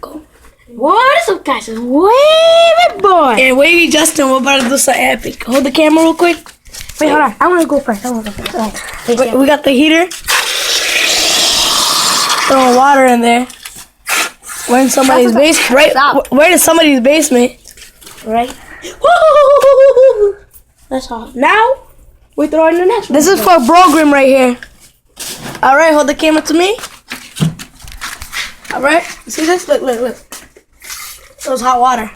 Go. What is up, guys? It's Wavy Boy. And Wavy Justin, we're about to do something epic. Hold the camera real quick. Wait, hold on. I want to go first. We got the heater. Throwing water in there. We're in somebody's basement. Right? We're in somebody's basement. Right? That's all. Now, we throw in the next one. This is for Brogrim right here. Alright, hold the camera to me. Alright, you see this? Look. So it's hot water.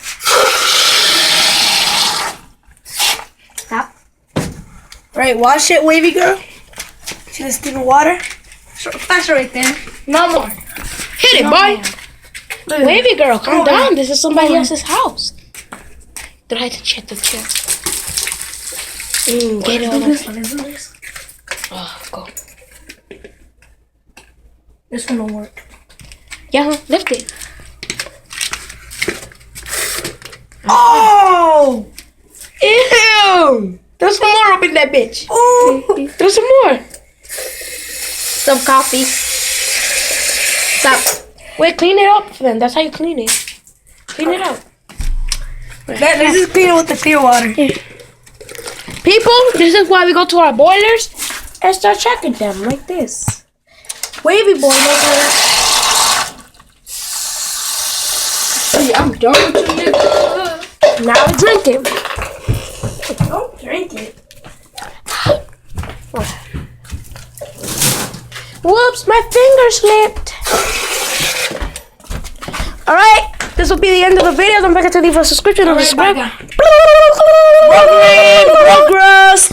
Stop. Right, wash it, Wavy girl. See the steaming water? Flash it right there. No more. Hit it, boy. Wavy girl, calm down. This is somebody else's house. Did I have to check the chair? Get it over. Let's do this. Oh, go. This one will work. Yeah, lift it. Oh! Ew! There's some more up in that bitch. Oh! There's some more. Some coffee. Stop. Wait, clean it up then. That's how you clean it. Clean it up. This is clean with the clear water. People, this is why we go to our boilers and start checking them like this. Wavy boilers. I'm done with you, nigga. Now we drink it. Don't drink it. Whoops, my finger slipped. Alright, this will be the end of the video. Don't forget to leave a subscription and subscribe. Progress.